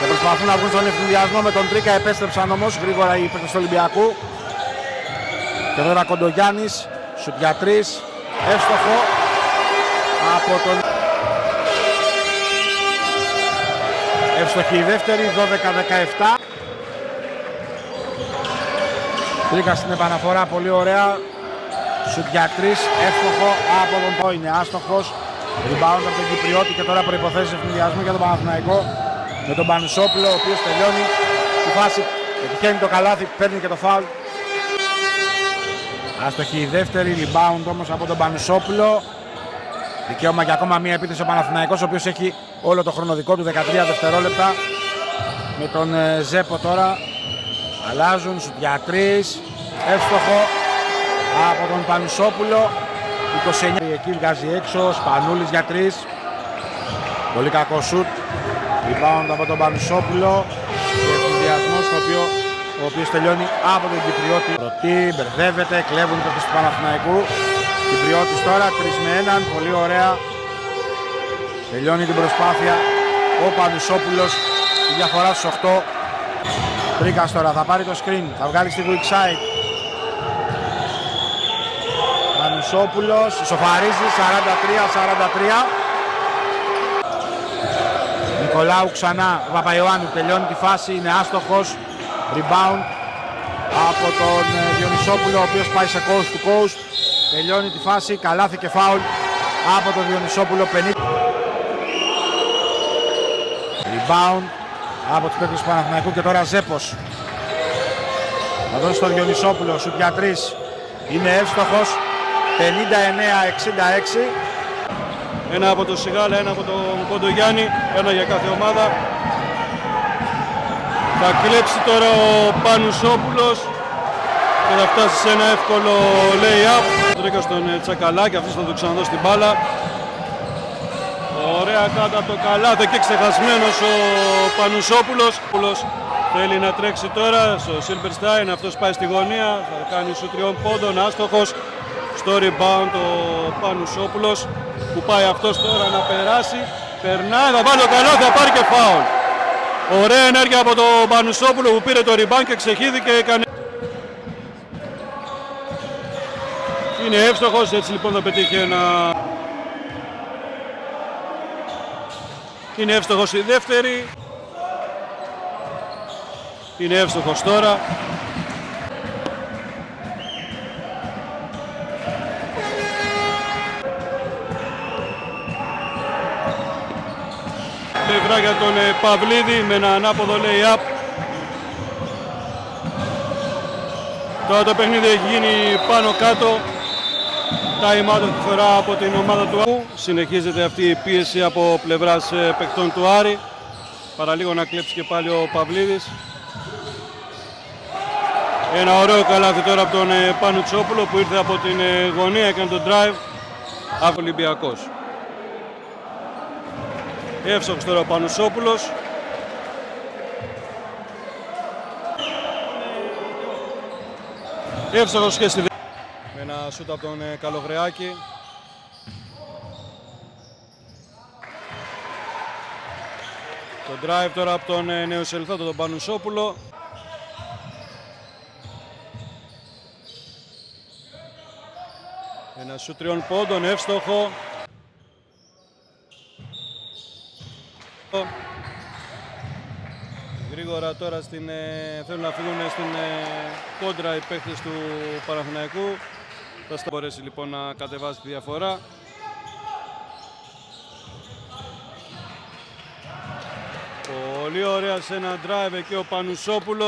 Και προσπαθούν να βγουν στον ευθυνδιασμό με τον Τρίκα, επέστρεψαν όμως γρήγορα οι παίκτες του Ολυμπιακού. Και τώρα Κοντογιάννης, σουτ για 3, εύστοχο από τον... Εύστοχη η δεύτερη, 12-17. Τρίκα στην επαναφορά, πολύ ωραία. Σουτ για 3, εύστοχο από τον Πό, είναι άστοχος. Rebound από τον Κυπριώτη και τώρα προϋποθέσεις ευθυνδιασμού για τον Παναθηναϊκό. Με τον Πανουσόπουλο, ο οποίος τελειώνει τη φάση, επιτυχαίνει το καλάθι, παίρνει και το φάουλ. Άστοχη η δεύτερη, rebound όμως από τον Πανουσόπουλο. Δικαίωμα για ακόμα μία επίθεση ο Παναθηναϊκός, ο οποίος έχει όλο το χρόνο δικό του, 13 δευτερόλεπτα. Με τον Ζέπο τώρα αλλάζουν, σουτ για 3, εύστοχο από τον Πανουσόπουλο. 29, εκεί βγάζει έξω, Σπανούλης για 3. Πολύ κακό σουτ. Rebound από τον Πανουσόπουλο και ευθυνδιασμός, ο οποίος τελειώνει από τον Κυπριώτη. Πρωτή, μπερδεύεται, κλέβουν οι παίκτες του Παναθηναϊκού. Κυπριώτης τώρα, 3 με 1, πολύ ωραία. Τελειώνει την προσπάθεια ο Πανουσόπουλος, η διαφορά στους 8. Τρίκας τώρα θα πάρει το screen, θα βγάλει στη weak side. Πανουσόπουλος, ισοφαρίζει, 43-43. Νικολάου ξανά, ο Παπαϊωάννου τελειώνει τη φάση, είναι άστοχος. Rebound από τον Διονυσόπουλο, ο οποίος πάει σε coast to coast. Τελειώνει τη φάση, καλάθι και φάουλ από τον Διονυσόπουλο, 50. Rebound από τους παίκτες του Παναθηναϊκού και τώρα Ζέπος. Θα δώσει στον Διονυσόπουλο, σουτ για 3. Είναι εύστοχος, 59-66. Ένα από τον Σιγάλα, ένα από τον Κοντογιάννη, ένα για κάθε ομάδα. Θα κλέψει τώρα ο Πανουσόπουλος και θα φτάσει σε ένα εύκολο lay-up. Τρίκα στον Τσακαλάκη, αυτός θα το ξαναδώσει την μπάλα. Ωραία κάτω από το καλάθι και ξεχασμένος ο Πανουσόπουλος. Θέλει να τρέξει τώρα στο Silverstein, αυτός πάει στη γωνία, θα κάνει σου 3 πόντων, άστοχος. Στο rebound ο Πανουσόπουλος που πάει αυτός τώρα να περάσει. Περνάει, θα βάλει το καλάθι, θα πάρει και φάουλ. Ωραία ενέργεια από τον Πανουσόπουλο που πήρε το rebound και ξεχύθηκε. Είναι εύστοχος, έτσι λοιπόν θα πετύχει ένα... Είναι εύστοχος η δεύτερη. Είναι εύστοχος τώρα. Πλευρά για τον Παυλίδη με ένα ανάποδο lay-up. Τώρα το παιχνίδι έχει γίνει πάνω κάτω. Time out τη φορά από την ομάδα του Άρη. Συνεχίζεται αυτή η πίεση από πλευράς παικτών του Άρη. Παραλίγο να κλέψει και πάλι ο Παυλίδης. Ένα ωραίο καλάθι τώρα από τον Πανουτσόπουλο που ήρθε από την γωνία, έκανε τον drive. Ολυμπιακός. Εύστοχος τώρα ο Πανουσόπουλος. Εύστοχος και στη δεύτερη. Με ένα σούτ από τον Καλογρεάκη. Το drive τώρα από τον νεοσελθότο τον Πανουσόπουλο. Ένα σούτ 3 πόντων, εύστοχο. Γρήγορα τώρα θέλουν να φύγουν στην κόντρα οι παίκτες του Παναθηναϊκού. Θα μπορέσει λοιπόν να κατεβάσει τη διαφορά. Πολύ ωραία σε ένα drive εκεί ο Πανουσόπουλος.